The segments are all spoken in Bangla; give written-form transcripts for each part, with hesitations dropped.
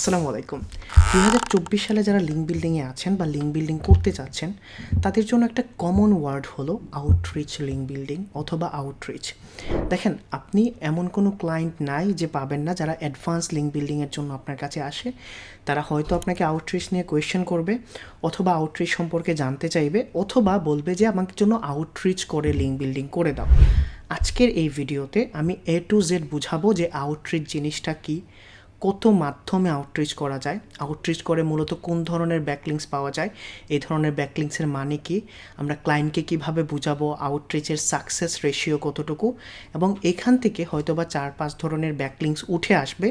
আসসালামু আলাইকুম। 2024 সালে যারা লিঙ্ক বিল্ডিংয়ে আছেন বা লিঙ্ক বিল্ডিং করতে চাচ্ছেন, তাদের জন্য একটা কমন ওয়ার্ড হলো আউটরিচ লিঙ্ক বিল্ডিং অথবা আউটরিচ। দেখেন, আপনি এমন কোনো ক্লায়েন্ট নাই যে পাবেন না যারা অ্যাডভান্স লিঙ্ক বিল্ডিংয়ের জন্য আপনার কাছে আসে। তারা হয়তো আপনাকে আউটরিচ নিয়ে কোয়েশ্চেন করবে, অথবা আউটরিচ সম্পর্কে জানতে চাইবে, অথবা বলবে যে আমার জন্য আউটরিচ করে লিঙ্ক বিল্ডিং করে দাও। আজকের এই ভিডিওতে আমি A to Z বুঝাবো যে আউটরিচ জিনিসটা কী, কত মাধ্যমে আউটরিচ করা যায়, আউটরিচ করে মূলত কোন ধরনের ব্যাকলিংস পাওয়া যায়, এই ধরনের ব্যাকলিংসের মানে কি, আমরা ক্লায়েন্টকে কীভাবে বুঝাবো, আউটরিচের সাকসেস রেশিও কতটুকু, এবং এখান থেকে হয়তোবা 4-5 ধরনের ব্যাকলিংস উঠে আসবে,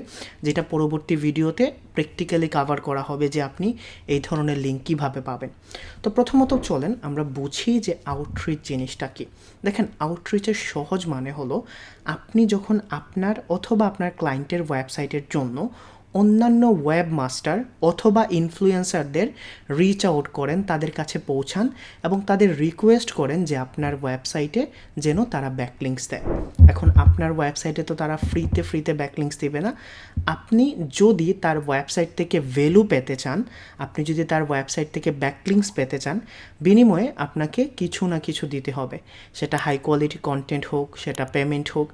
যেটা পরবর্তী ভিডিওতে প্র্যাকটিক্যালি কাভার করা হবে যে আপনি এই ধরনের লিঙ্ক কীভাবে পাবেন। তো প্রথমত চলেন আমরা বুঝি যে আউটরিচ জিনিসটা কী। দেখেন, আউটরিচের সহজ মানে হলো আপনি যখন আপনার অথবা আপনার ক্লায়েন্টের ওয়েবসাইটের জন্য অন্যান্য ওয়েব মাস্টার অথবা ইনফ্লুয়েন্সারদের রিচ আউট করেন, তাদের কাছে পৌঁছান এবং তাদের রিকোয়েস্ট করেন যে আপনার ওয়েবসাইটে যেন তারা ব্যাকলিংকস দেয়। এখন আপনার ওয়েবসাইটে তো তারা ফ্রিতে ব্যাকলিংকস দেবে না। আপনি যদি তার ওয়েবসাইট থেকে ভ্যালু পেতে চান, আপনি যদি তার ওয়েবসাইট থেকে ব্যাকলিংকস পেতে চান, বিনিময়ে আপনাকে কিছু না কিছু দিতে হবে। সেটা হাই কোয়ালিটি কন্টেন্ট হোক, সেটা পেমেন্ট হোক,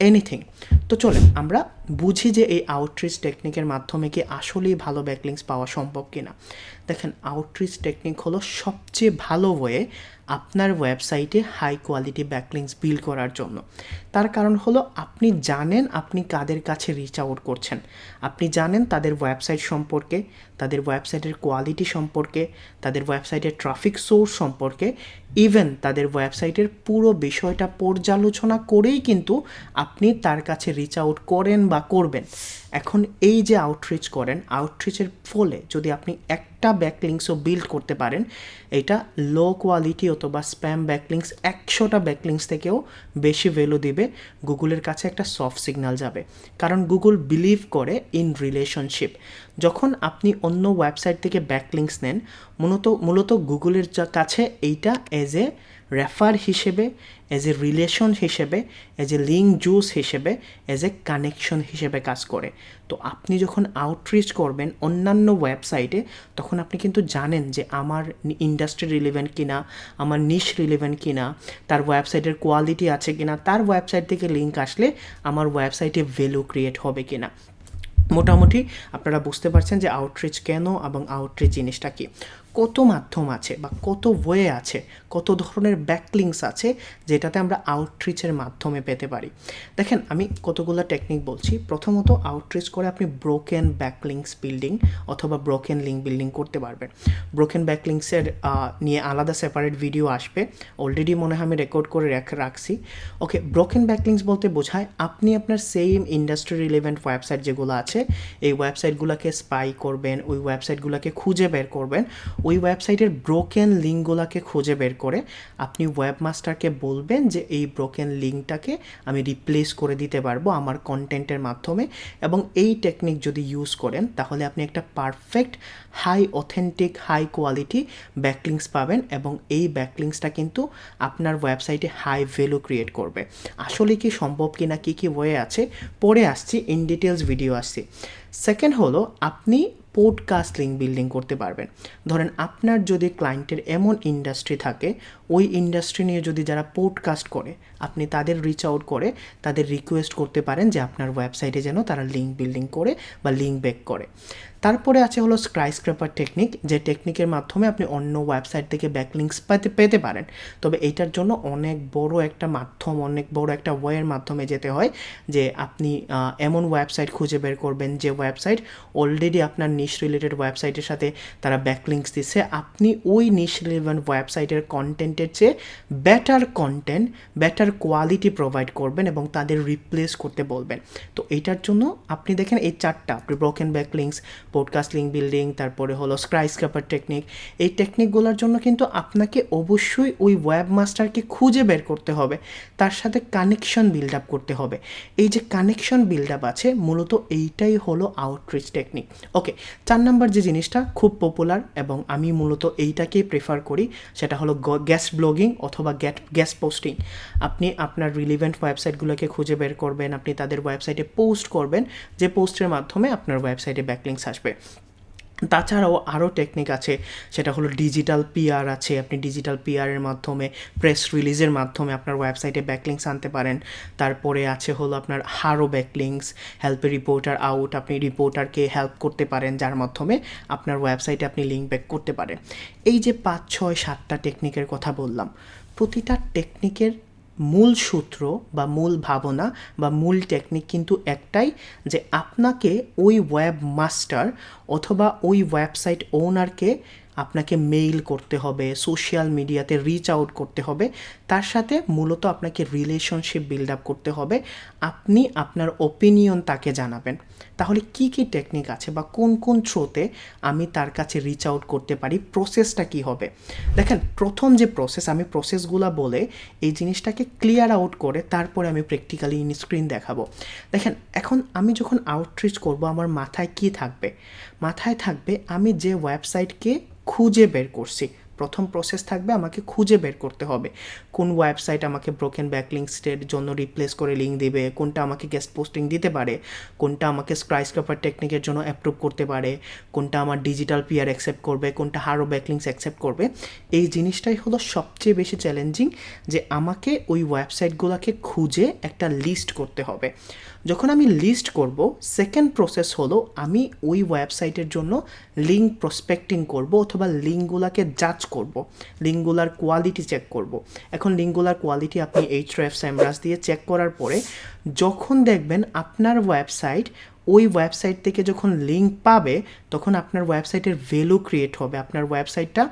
এনিথিং। তো চলেন আমরা বুঝি যে এই আউটরিচ টেকনিকের মাধ্যমে কি আসলেই ভালো ব্যাকলিংকস পাওয়া সম্ভব কিনা। দেখেন, আউটরিচ টেকনিক হলো সবচেয়ে ভালো ওয়ে আপনার ওয়েবসাইটে হাই কোয়ালিটি ব্যাকলিংকস বিল্ড করার জন্য। তার কারণ হলো আপনি জানেন আপনি কাদের কাছে রিচ আউট করছেন, আপনি জানেন তাদের ওয়েবসাইট সম্পর্কে, তাদের ওয়েবসাইটের কোয়ালিটি সম্পর্কে, তাদের ওয়েবসাইটের ট্রাফিক সোর্স সম্পর্কে, ইভেন তাদের ওয়েবসাইটের পুরো বিষয়টা পর্যালোচনা করেই কিন্তু আপনি তার কাছে রিচ আউট করেন বা করবেন। এখন এই যে আউটরিচ করেন, আউটরিচের ফলে যদি আপনি একটা ব্যাকলিংকসও বিল্ড করতে পারেন, এটা লো কোয়ালিটি অথবা স্প্যাম ব্যাকলিংকস 100টা ব্যাকলিংকস থেকেও বেশি ভ্যালু দিবে। গুগলের কাছে একটা সফট সিগন্যাল যাবে, কারণ গুগল বিলিভ করে ইন রিলেশনশিপ। যখন আপনি অন্য ওয়েবসাইট থেকে ব্যাকলিংকস নেন, মূলত গুগলের কাছে এইটা এজ এ রেফার হিসেবে, এজ এ রিলেশন হিসেবে, এজ এ লিঙ্ক জুস হিসেবে, এজ এ কানেকশন হিসেবে কাজ করে। তো আপনি যখন আউটরিচ করবেন অন্যান্য ওয়েবসাইটে, তখন আপনি কিন্তু জানেন যে আমার ইন্ডাস্ট্রি রিলেভেন্ট কিনা, আমার নিশ রিলেভেন্ট কিনা, তার ওয়েবসাইটের কোয়ালিটি আছে কিনা, তার ওয়েবসাইট থেকে লিঙ্ক আসলে আমার ওয়েবসাইটে ভ্যালু ক্রিয়েট হবে কিনা। মোটামুটি আপনারা বুঝতে পারছেন যে আউটরিচ কেন এবং আউটরিচ জিনিসটা কী। কত মাধ্যম আছে বা কত ওয়ে আছে, কত ধরনের ব্যাকলিংকস আছে যেটাতে আমরা আউটরিচের মাধ্যমে পেতে পারি। দেখেন, আমি কতগুলো টেকনিক বলছি। প্রথমত, আউটরিচ করে আপনি ব্রোকেন ব্যাকলিংকস বিল্ডিং অথবা ব্রোকেন লিঙ্ক বিল্ডিং করতে পারবেন। ব্রোকেন ব্যাকলিংকসের নিয়ে আলাদা সেপারেট ভিডিও আসবে, অলরেডি মনে হয় আমি রেকর্ড করে রাখছি। ওকে, ব্রোকেন ব্যাকলিংকস বলতে বোঝায় আপনি আপনার সেম ইন্ডাস্ট্রি রিলেভেন্ট ওয়েবসাইট যেগুলো আছে, এই ওয়েবসাইটগুলোকে স্পাই করবেন, ওই ওয়েবসাইটগুলোকে খুঁজে বের করবেন, ওই ওয়েবসাইটের ব্রোকেন লিঙ্কগুলোকে খুঁজে বের করে আপনি ওয়েবমাস্টারকে বলবেন যে এই ব্রোকেন লিঙ্কটাকে আমি রিপ্লেস করে দিতে পারবো আমার কন্টেন্টের মাধ্যমে। এবং এই টেকনিক যদি ইউজ করেন, তাহলে আপনি একটা perfect high authentic high quality backlinks পাবেন, এবং এই ব্যাকলিংকসটা কিন্তু আপনার ওয়েবসাইটে হাই ভ্যালু ক্রিয়েট করবে। আসলে কি সম্ভব কিনা, কী কী ওয়ে আছে, পরে আসছি, ইন ডিটেলস ভিডিও আসছি। সেকেন্ড হলো আপনি পডকাস্ট লিঙ্ক বিল্ডিং করতে পারবেন। ধরেন, আপনার যদি ক্লায়েন্টের এমন ইন্ডাস্ট্রি থাকে, ওই ইন্ডাস্ট্রি নিয়ে যদি যারা পডকাস্ট করে, আপনি তাদের রিচ আউট করে তাদের রিকোয়েস্ট করতে পারেন যে আপনার ওয়েবসাইটে যেন তারা লিঙ্ক বিল্ডিং করে বা লিঙ্ক বেক করে। তারপরে আছে হলো স্কাইস্ক্র্যাপার টেকনিক, যে টেকনিকের মাধ্যমে আপনি অন্য ওয়েবসাইট থেকে ব্যাকলিংকস পেতে পারেন। তবে এইটার জন্য অনেক বড় একটা মাধ্যম, অনেক বড় একটা ওয়ের মাধ্যমে যেতে হয়, যে আপনি এমন ওয়েবসাইট খুঁজে বের করবেন যে ওয়েবসাইট অলরেডি আপনার নিশ রিলেটেড ওয়েবসাইটের সাথে তারা ব্যাকলিংকস দিচ্ছে। আপনি ওই নিশ রিলেভেন্ট ওয়েবসাইটের কন্টেন্টের চেয়ে better content, better quality provide করবেন এবং তাদের রিপ্লেস করতে বলবেন। তো এইটার জন্য আপনি দেখেন এই চারটা, আপনি broken backlinks, podcast link building, তারপরে হলো স্কাইস্ক্র্যাপার টেকনিক, এই টেকনিকগুলোর জন্য কিন্তু আপনাকে অবশ্যই ওই ওয়েবমাস্টারকে খুঁজে বের করতে হবে, তার সাথে কানেকশন বিল্ড আপ করতে হবে। এই যে কানেকশন বিল্ড আপ আছে, মূলত এইটাই হলো আউটরিচ টেকনিক। ওকে, 4 নাম্বার যে জিনিসটা খুব পপুলার এবং আমি মূলত এইটাকেই প্রেফার করি, সেটা হলো গেস্ট ব্লগিং অথবা গেস্ট পোস্টিং। আপনি আপনার রিলিভেন্ট ওয়েবসাইটগুলোকে খুঁজে বের করবেন, আপনি তাদের ওয়েবসাইটে পোস্ট করবেন, যে পোস্টের মাধ্যমে আপনার ওয়েবসাইটে ব্যাকলিংকস আসবে। তাছাড়াও আরও টেকনিক আছে, সেটা হলো ডিজিটাল পিআর আছে। আপনি ডিজিটাল পিআরের মাধ্যমে, প্রেস রিলিজের মাধ্যমে আপনার ওয়েবসাইটে ব্যাকলিংকস আনতে পারেন। তারপরে আছে হলো আপনার হারো backlinks, help a reporter out. আপনি রিপোর্টারকে হেল্প করতে পারেন, যার মাধ্যমে আপনার ওয়েবসাইটে আপনি লিঙ্ক ব্যাক করতে পারেন। এই যে 5, 6, 7টা টেকনিকের কথা বললাম, প্রতিটা টেকনিকের মূল সূত্র বা মূল ভাবনা বা মূল টেকনিক কিন্তু একটাই, যে আপনাকে ওই ওয়েব মাস্টার অথবা ওই ওয়েবসাইট ওনারকে আপনাকে মেইল করতে হবে, সোশ্যাল মিডিয়াতে রিচ আউট করতে হবে, তার সাথে মূলত আপনাকে রিলেশনশিপ বিল্ড আপ করতে হবে। আপনি আপনার ওপিনিয়ন তাকে জানাবেন। তাহলে কি কি টেকনিক আছে বা কোন কোন থ্রোতে আমি তার কাছে রিচ আউট করতে পারি, প্রসেসটা কি হবে? দেখেন, প্রথম যে প্রসেস, আমি প্রসেসগুলো বলে এই জিনিসটাকে ক্লিয়ার আউট করে তারপরে আমি প্র্যাকটিক্যালি ইন স্ক্রিন দেখাবো। দেখেন, এখন আমি যখন আউটরিচ করব, আমার মাথায় কি থাকবে? মাথায় থাকবে আমি যে ওয়েবসাইটকে খুঁজে বের করছি। প্রথম প্রসেস থাকবে আমাকে খুঁজে বের করতে হবে কোন ওয়েবসাইট আমাকে ব্রোকেন ব্যাকলিংকসের জন্য রিপ্লেস করে লিঙ্ক দিবে, কোনটা আমাকে গেস্ট পোস্টিং দিতে পারে, কোনটা আমাকে স্কাইস্ক্রাপার টেকনিকের জন্য অ্যাপ্রুভ করতে পারে, কোনটা আমার ডিজিটাল পিআর অ্যাকসেপ্ট করবে, কোনটা হারো ব্যাকলিংকস অ্যাকসেপ্ট করবে। এই জিনিসটাই হলো সবচেয়ে বেশি চ্যালেঞ্জিং, যে আমাকে ওই ওয়েবসাইটগুলোকে খুঁজে একটা লিস্ট করতে হবে। যখন আমি লিস্ট করব, সেকেন্ড প্রসেস হলো আমি ওই ওয়েবসাইটের জন্য লিঙ্ক প্রসপেক্টিং করব অথবা লিঙ্কগুলোকে জাজ করব, লিঙ্কগুলার কোয়ালিটি চেক করব। এখন লিঙ্কগুলার কোয়ালিটি আপনি Ahrefs, SEMrush দিয়ে চেক করার পরে যখন দেখবেন আপনার ওয়েবসাইট ওই ওয়েবসাইট থেকে যখন লিঙ্ক পাবে, তখন আপনার ওয়েবসাইটের ভ্যালু ক্রিয়েট হবে, আপনার ওয়েবসাইটটা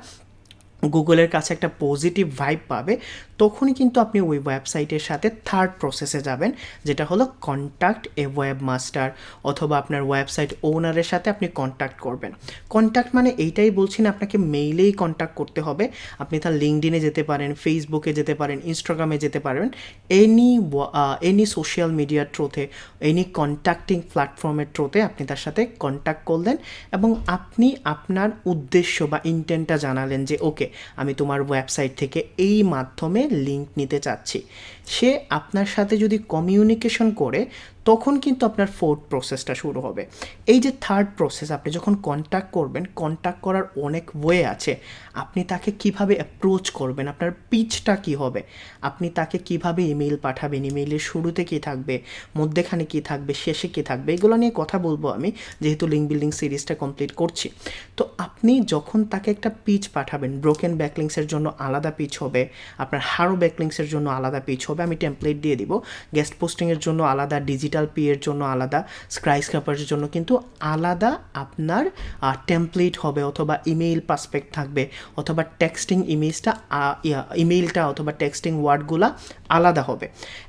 গুগলের কাছে একটা পজিটিভ ভাইব পাবে, তখনই কিন্তু আপনি ওই ওয়েবসাইটের সাথে থার্ড প্রসেসে যাবেন, যেটা হলো কন্ট্যাক্ট এ ওয়েব মাস্টার, অথবা আপনার ওয়েবসাইট ওনারের সাথে আপনি কন্ট্যাক্ট করবেন। কন্ট্যাক্ট মানে এইটাই বলছি না আপনাকে মেইলেই কন্ট্যাক্ট করতে হবে, আপনি তার লিঙ্কডিনে যেতে পারেন, ফেসবুকে যেতে পারেন, ইনস্টাগ্রামে যেতে পারেন, এনি সোশ্যাল মিডিয়ার থ্রুতে, এনি কন্ট্যাক্টিং প্ল্যাটফর্মের থ্রুতে আপনি তার সাথে কন্ট্যাক্ট করলেন এবং আপনি আপনার উদ্দেশ্য বা ইন্টেন্টটা জানালেন যে ওকে, আমি তোমার ওয়েবসাইট থেকে এই মাধ্যমে লিঙ্ক নিতে চাচ্ছি। সে আপনার সাথে যদি কমিউনিকেশন করে, তখন কিন্তু আপনার ফোর্থ প্রসেসটা শুরু হবে। এই যে থার্ড প্রসেস, আপনি যখন কন্ট্যাক্ট করবেন, কন্ট্যাক্ট করার অনেক ওয়ে আছে। আপনি তাকে কিভাবে অ্যাপ্রোচ করবেন, আপনার পিচটা কি হবে, আপনি তাকে কিভাবে ইমেইল পাঠাবেন, ইমেইলের শুরুতে কী থাকবে, মধ্যেখানে কী থাকবে, শেষে কী থাকবে, এগুলো নিয়ে কথা বলবো আমি, যেহেতু লিঙ্ক বিল্ডিং সিরিজটা কমপ্লিট করছি। তো আপনি যখন তাকে একটা পিচ পাঠাবেন, ব্রোকেন ব্যাকলিংকসের জন্য আলাদা পিচ হবে, আপনার হারো ব্যাকলিংকসের জন্য আলাদা পিচ হবে, আমি টেমপ্লেট দিয়ে দিব, গেস্ট পোস্টিংয়ের জন্য আলাদা, ডিজিটাল পিএর জন্য আলাদা, স্কাইস্ক্রাপারের জন্য কিন্তু আলাদা আপনার টেমপ্লেট হবে, অথবা ইমেইল পাসপেক্ট থাকবে, অথবা টেক্সটিং ইমেইলটা অথবা টেক্সটিং ওয়ার্ডগুলা আলাদা হবে।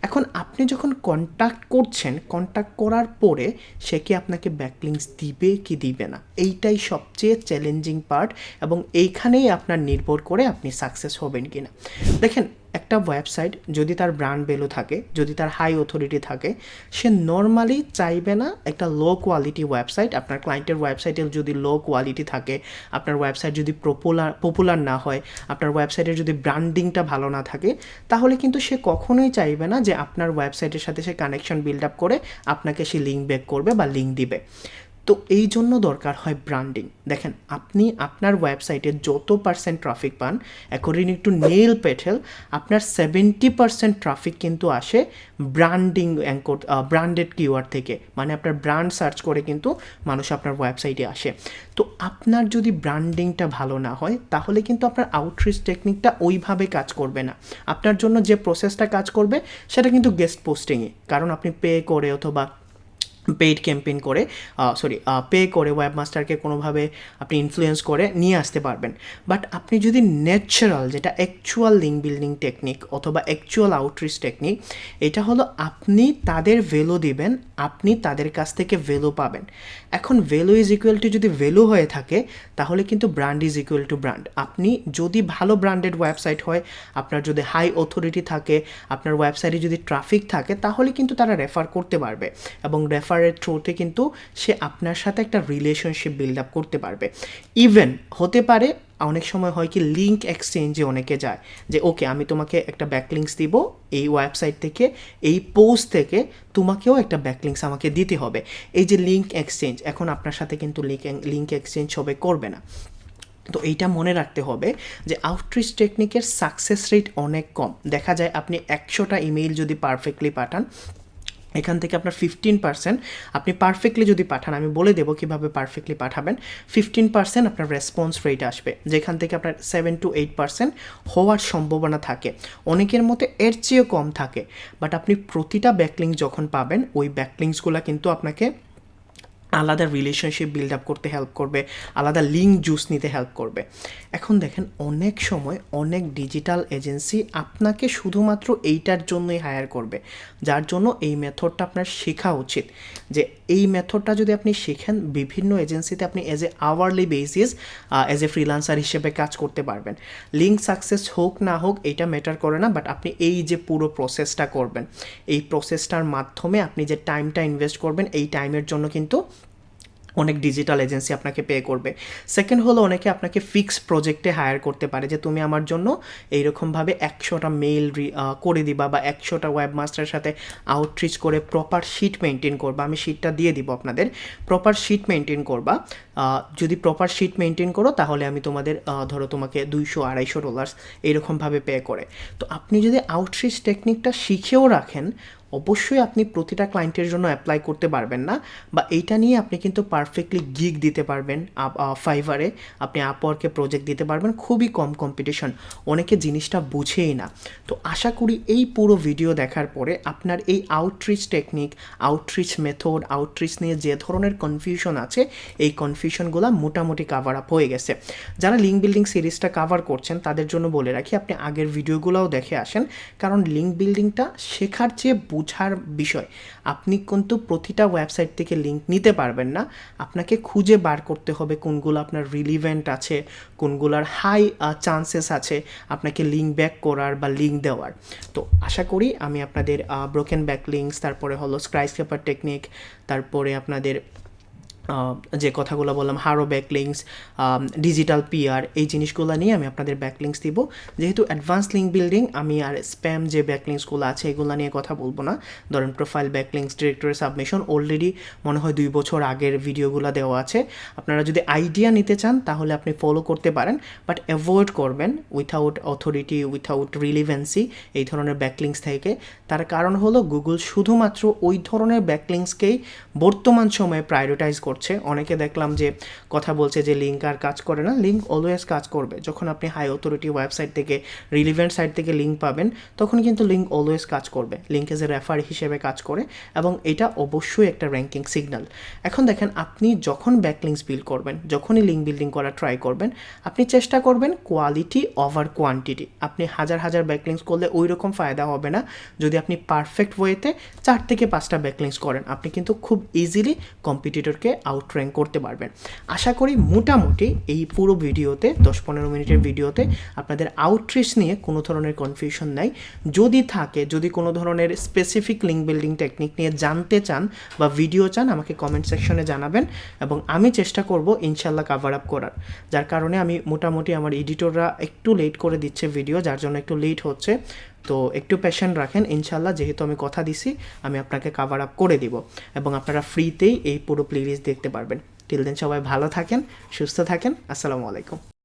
এখন আপনি যখন কন্ট্যাক্ট করছেন, কন্ট্যাক্ট করার পরে সে কি আপনাকে ব্যাকলিংকস দিবে কি দিবে না, এইটাই সবচেয়ে চ্যালেঞ্জিং পার্ট, এবং এইখানেই আপনার নির্ভর করে আপনি সাকসেস হবেন কি না। দেখেন, একটা ওয়েবসাইট যদি তার ব্র্যান্ড ভ্যালু থাকে, যদি তার হাই অথরিটি থাকে, সে নর্মালি চাইবে না একটা লো কোয়ালিটি ওয়েবসাইট। আপনার ক্লায়েন্টের ওয়েবসাইটে যদি লো কোয়ালিটি থাকে, আপনার ওয়েবসাইট যদি পপুলার না হয়, আপনার ওয়েবসাইটের যদি ব্র্যান্ডিংটা ভালো না থাকে, তাহলে কিন্তু সে কখনোই চাইবে না যে আপনার ওয়েবসাইটের সাথে সে কানেকশন বিল্ড আপ করে আপনাকে সে লিঙ্ক ব্যাক করবে বা লিঙ্ক দিবে। তো এই জন্য দরকার হয় ব্র্যান্ডিং। দেখেন, আপনি আপনার ওয়েবসাইটে যত % ট্রাফিক পান, অ্যাকর্ডিং টু নেইল পেটেল, আপনার 70% ট্রাফিক কিন্তু আসে ব্র্যান্ডেড কিওয়ার্ড থেকে, মানে আপনার ব্র্যান্ড সার্চ করে কিন্তু মানুষ আপনার ওয়েবসাইটে আসে। তো আপনার যদি ব্র্যান্ডিংটা ভালো না হয়, তাহলে কিন্তু আপনার আউটরিচ টেকনিকটা ওইভাবে কাজ করবে না। আপনার জন্য যে প্রসেসটা কাজ করবে সেটা কিন্তু গেস্ট পোস্টিংয়ে, কারণ আপনি পে করে অথবা পেইড ক্যাম্পেইন করে পে করে ওয়েবমাস্টারকে কোনোভাবে আপনি ইনফ্লুয়েন্স করে নিয়ে আসতে পারবেন। বাট আপনি যদি ন্যাচারাল, যেটা অ্যাকচুয়াল লিঙ্ক বিল্ডিং টেকনিক অথবা অ্যাকচুয়াল আউটরিচ টেকনিক, এটা হলো আপনি তাদের ভ্যালু দিবেন, আপনি তাদের কাছ থেকে ভ্যালু পাবেন। এখন ভ্যালু ইজ ইকুয়াল টু যদি ভ্যালু হয়ে থাকে, তাহলে কিন্তু brand is equal to brand. আপনি যদি ভালো ব্র্যান্ডেড ওয়েবসাইট হয়, আপনার যদি হাই অথরিটি থাকে, আপনার ওয়েবসাইটে যদি ট্রাফিক থাকে, তাহলে কিন্তু তারা রেফার করতে পারবে, এবং রেফার রেফারের থ্রুতে কিন্তু সে আপনার সাথে একটা রিলেশনশিপ বিল্ড আপ করতে পারবে। ইভেন হতে পারে অনেক সময় হয় কি লিঙ্ক এক্সচেঞ্জে অনেকে যায় যে ওকে আমি তোমাকে একটা ব্যাকলিঙ্কস দিব এই ওয়েবসাইট থেকে, এই পোস্ট থেকে, তোমাকেও একটা ব্যাকলিঙ্কস আমাকে দিতে হবে। এই যে লিঙ্ক এক্সচেঞ্জ, এখন আপনার সাথে কিন্তু লিঙ্ক এক্সচেঞ্জ সবাই করবে না। তো এইটা মনে রাখতে হবে যে আউটরিচ টেকনিকের সাকসেস রেট অনেক কম। দেখা যায় আপনি 100টা ইমেইল যদি পারফেক্টলি পাঠান, এখান থেকে আপনার 15% আপনি পারফেক্টলি যদি পাঠান, আমি বলে দেবো কীভাবে পারফেক্টলি পাঠাবেন, 15% আপনার রেসপন্স রেট আসবে, যেখান থেকে আপনার 7 to 8% হওয়ার সম্ভাবনা থাকে। অনেকের মতে এর চেয়েও কম থাকে, বাট আপনি প্রতিটা ব্যাকলিঙ্ক যখন পাবেন, ওই ব্যাকলিঙ্কসগুলো কিন্তু আপনাকে আলাদা রিলেশনশিপ বিল্ড আপ করতে হেল্প করবে, আলাদা লিঙ্ক জুস নিতে হেল্প করবে। এখন দেখেন অনেক সময় অনেক ডিজিটাল এজেন্সি আপনাকে শুধুমাত্র এইটার জন্যই হায়ার করবে, যার জন্য এই মেথডটা আপনার শেখা উচিত। যে এই মেথডটা যদি আপনি শেখেন, বিভিন্ন এজেন্সিতে আপনি as a hourly basis as a freelancer হিসেবে কাজ করতে পারবেন। লিঙ্ক সাকসেস হোক না হোক এটা ম্যাটার করে না, বাট আপনি এই যে পুরো প্রসেসটা করবেন, এই প্রসেসটার মাধ্যমে আপনি যে টাইমটা ইনভেস্ট করবেন, এই টাইমের জন্য কিন্তু অনেক ডিজিটাল এজেন্সি আপনাকে পে করবে। সেকেন্ড হলো অনেকে আপনাকে ফিক্সড প্রজেক্টে হায়ার করতে পারে যে তুমি আমার জন্য এইরকমভাবে 100টা মেইল করে দিবা বা 100টা ওয়েবমাস্টারের সাথে আউটরিচ করে প্রপার শিট মেনটেন করবা, আমি শিটটা দিয়ে দিব আপনাদের, প্রপার শিট মেনটেন করবা। যদি প্রপার শিট মেনটেন করো তাহলে আমি তোমাদের ধরো তোমাকে $200-250 এইরকমভাবে পে করে। তো আপনি যদি আউটরিচ টেকনিকটা শিখেও রাখেন, অবশ্যই আপনি প্রতিটা ক্লায়েন্টের জন্য অ্যাপ্লাই করতে পারবেন না, বা এইটা নিয়ে আপনি কিন্তু পারফেক্টলি গিগ দিতে পারবেন। ফাইভারে আপনি আপওয়ার্কে প্রজেক্ট দিতে পারবেন, খুবই কম কম্পিটিশন, অনেকে জিনিসটা বুঝেই না। তো আশা করি এই পুরো ভিডিও দেখার পরে আপনার এই outreach technique, outreach method, outreach নিয়ে যে ধরনের কনফিউশন আছে, এই কনফিউশনগুলো মোটামুটি কাভার আপ হয়ে গেছে। যারা লিঙ্ক বিল্ডিং সিরিজটা কাভার করছেন তাদের জন্য বলে রাখি, আপনি আগের ভিডিওগুলোও দেখে আসেন, কারণ লিঙ্ক বিল্ডিংটা শেখার চেয়ে বোঝার বিষয়। আপনি কিন্তু প্রতিটা ওয়েবসাইট থেকে লিঙ্ক নিতে পারবেন না, আপনাকে খুঁজে বার করতে হবে কোনগুলো আপনার রিলিভেন্ট আছে, কোনগুলোর হাই চান্সেস আছে আপনাকে লিঙ্ক ব্যাক করার বা লিঙ্ক দেওয়ার। তো আশা করি আমি আপনাদের ব্রোকেন ব্যাকলিঙ্কস, তারপরে হলো স্কাইস্ক্রেপার টেকনিক, তারপরে আপনাদের যে কথাগুলো বললাম হারো ব্যাকলিঙ্কস, ডিজিটাল পিআর, এই জিনিসগুলো নিয়ে আমি আপনাদের ব্যাকলিঙ্কস দিব। যেহেতু অ্যাডভান্স লিঙ্ক বিল্ডিং, আমি আর স্প্যাম যে ব্যাকলিঙ্কসগুলো আছে এগুলো নিয়ে কথা বলবো না। ধরেন profile backlinks, directory submission already মনে হয় 2 বছর আগের ভিডিওগুলো দেওয়া আছে, আপনারা যদি আইডিয়া নিতে চান তাহলে আপনি ফলো করতে পারেন, বাট অ্যাভয়েড করবেন উইথাউট অথরিটি, উইথাউট রিলিভেন্সি এই ধরনের ব্যাকলিঙ্কস থেকে। তার কারণ হলো গুগল শুধুমাত্র ওই ধরনের ব্যাকলিঙ্কসকেই বর্তমান সময়ে প্রায়োরিটাইজ করছে। অনেকে দেখলাম যে কথা বলছে যে লিঙ্ক আর কাজ করে না, লিঙ্ক অলওয়েজ কাজ করবে। যখন আপনি হাই অথরিটি ওয়েবসাইট থেকে, রিলিভেন্ট সাইট থেকে লিঙ্ক পাবেন, তখন কিন্তু লিঙ্ক অলওয়েজ কাজ করবে, লিঙ্ক এজ এ রেফার হিসেবে কাজ করে, এবং এটা অবশ্যই একটা র্যাঙ্কিং সিগন্যাল। এখন দেখেন আপনি যখন ব্যাকলিঙ্কস বিল্ড করবেন, যখনই লিঙ্ক বিল্ডিং করা ট্রাই করবেন, আপনি চেষ্টা করবেন কোয়ালিটি ওভার কোয়ান্টিটি। আপনি হাজার হাজার ব্যাকলিঙ্কস করলে ওই রকম ফায়দা হবে না। যদি আপনি পারফেক্ট ওয়েতে 4 থেকে 5টা ব্যাকলিঙ্কস করেন, আপনি কিন্তু খুব ইজিলি কম্পিটিটরকে আউট র্যাঙ্ক করতে পারবেন। আশা করি মোটামুটি এই পুরো ভিডিওতে 10-15 মিনিটের ভিডিওতে আপনাদের আউটরিচ নিয়ে কোনো ধরনের কনফিউশন নাই। যদি থাকে, যদি কোনো ধরনের স্পেসিফিক লিঙ্ক বিল্ডিং টেকনিক নিয়ে জানতে চান বা ভিডিও চান, আমাকে কমেন্ট সেকশনে জানাবেন এবং আমি চেষ্টা করব ইনশাল্লাহ কাভার আপ করার। যার কারণে আমি মোটামুটি আমার এডিটররা একটু লেট করে দিচ্ছে ভিডিও, যার জন্য একটু লেট হচ্ছে। তো একটু পেশেন্ট রাখেন, ইনশাল্লাহ যেহেতু আমি কথা দিছি আমি আপনাকে কাভার আপ করে দিব, এবং আপনারা ফ্রিতেই এই পুরো প্লেলিস্ট দেখতে পারবেন। টিল দেন সবাই ভালো থাকেন, সুস্থ থাকেন, আসসালামু আলাইকুম।